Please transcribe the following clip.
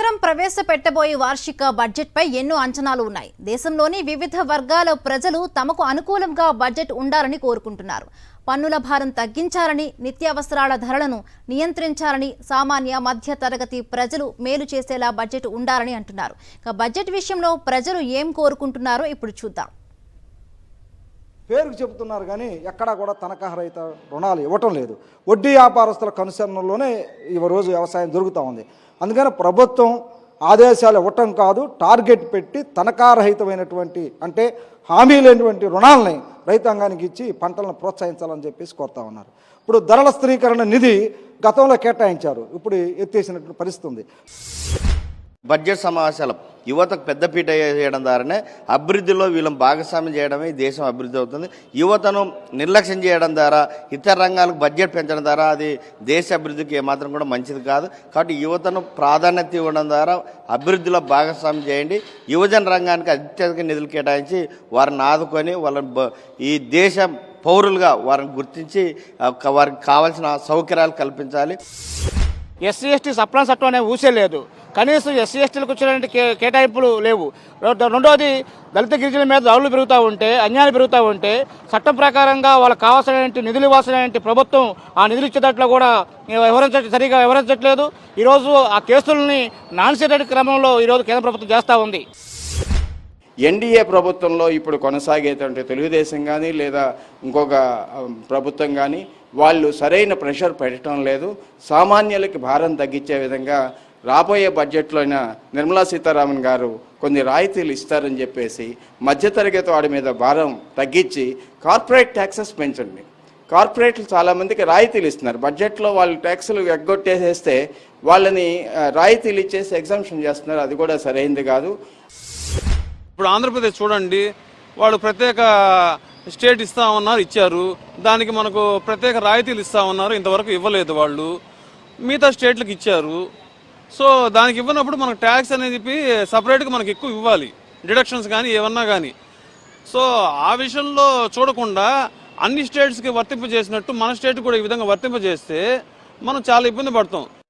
కేంద్రం ప్రవేశపెట్టబోయే వార్షిక బడ్జెట్పై ఎన్నో అంచనాలు ఉన్నాయి. దేశంలోని వివిధ వర్గాల ప్రజలు తమకు అనుకూలంగా బడ్జెట్ ఉండాలని కోరుకుంటున్నారు. పన్నుల భారం తగ్గించాలని, నిత్యావసరాల ధరలను నియంత్రించాలని, సామాన్య మధ్య తరగతి ప్రజలు మేలు చేసేలా బడ్జెట్ ఉండాలని అంటున్నారు. బడ్జెట్ విషయంలో ప్రజలు ఏం కోరుకుంటున్నారో ఇప్పుడు చూద్దాం. పేరుకు చెబుతున్నారు కానీ ఎక్కడా కూడా తనఖా రహిత రుణాలు ఇవ్వటం లేదు. వడ్డీ వ్యాపారస్తుల కనుసరణలోనే ఈ రోజు వ్యవసాయం జరుగుతూ ఉంది. అందుకని ప్రభుత్వం ఆదేశాలు ఇవ్వటం కాదు, టార్గెట్ పెట్టి తనఖా రహితమైనటువంటి అంటే హామీ లేనటువంటి రుణాలని రైతాంగానికి ఇచ్చి పంటలను ప్రోత్సహించాలని చెప్పేసి కోరుతా ఉన్నారు. ఇప్పుడు ధరల స్థిరీకరణ నిధి గతంలో కేటాయించారు, ఇప్పుడు ఎత్తేసినటువంటి పరిస్థితి ఉంది. బడ్జెట్ సమావేశాలు యువతకు పెద్దపీట చేయడం ద్వారానే అభివృద్ధిలో వీళ్ళని భాగస్వామ్యం చేయడమే ఈ దేశం అభివృద్ధి అవుతుంది. యువతను నిర్లక్ష్యం చేయడం ద్వారా, ఇతర రంగాలకు బడ్జెట్ పెంచడం ద్వారా అది దేశ అభివృద్ధికి ఏమాత్రం కూడా మంచిది కాదు. కాబట్టి యువతను ప్రాధాన్యత ఇవ్వడం ద్వారా అభివృద్ధిలో భాగస్వామ్యం చేయండి. యువజన రంగానికి అత్యధిక నిధులు కేటాయించి వారిని ఆదుకొని వాళ్ళని ఈ దేశ పౌరులుగా వారిని గుర్తించి వారికి కావాల్సిన సౌకర్యాలు కల్పించాలి. ఎస్సీ ఎస్టీ సప్లాన్ చట్టం అనే ఊసే లేదు. కనీసం ఎస్సీ ఎస్టీలకు వచ్చినటువంటి కేటాయింపులు లేవు. రెండవది, దళిత గిరిజనుల మీద దాడులు పెరుగుతూ ఉంటే, అన్యాయాలు పెరుగుతూ ఉంటే చట్టం ప్రకారంగా వాళ్ళకి కావాల్సిన నిధులు ఇవ్వాల్సిన ప్రభుత్వం ఆ నిధులు ఇచ్చేటట్లు కూడా సరిగా వివరించట్లేదు. ఈరోజు ఆ కేసులని నాన్సేటెడ్ క్రమంలో ఈరోజు కేంద్ర ప్రభుత్వం చేస్తూ ఉంది. ఎన్డీఏ ప్రభుత్వంలో ఇప్పుడు కొనసాగేటువంటి తెలుగుదేశం కానీ లేదా ఇంకొక ప్రభుత్వం కానీ వాళ్ళు సరైన ప్రెషర్ పెట్టడం లేదు. సామాన్యులకి భారం తగ్గించే విధంగా రాబోయే బడ్జెట్లో నిర్మలా సీతారామన్ గారు కొన్ని రాయితీలు ఇస్తారని చెప్పేసి మధ్యతరగతి వాడి మీద భారం తగ్గించి కార్పొరేట్ ట్యాక్సెస్ పెంచండి. కార్పొరేట్లు చాలామందికి రాయితీలు ఇస్తున్నారు. బడ్జెట్లో వాళ్ళు ట్యాక్సులు ఎగ్గొట్టేసేస్తే వాళ్ళని రాయితీలు ఇచ్చేసి ఎగ్జామ్షన్ చేస్తున్నారు. అది కూడా సరైనది కాదు. ఇప్పుడు ఆంధ్రప్రదేశ్ చూడండి, వాళ్ళు ప్రత్యేక స్టేట్ ఇస్తామన్నారు, ఇచ్చారు. దానికి మనకు ప్రత్యేక రాయితీలు ఇస్తామన్నారు, ఇంతవరకు ఇవ్వలేదు. వాళ్ళు మిగతా స్టేట్లకు ఇచ్చారు. సో దానికి ఇవ్వనప్పుడు మనకు ట్యాక్స్ అనేది సపరేట్గా మనకు ఎక్కువ ఇవ్వాలి, డిడక్షన్స్ కానీ ఏమన్నా కానీ. సో ఆ విషయంలో చూడకుండా అన్ని స్టేట్స్కి వర్తింపజేసినట్టు మన స్టేట్ కూడా ఈ విధంగా వర్తింపజేస్తే మనం చాలా ఇబ్బంది పడతాం.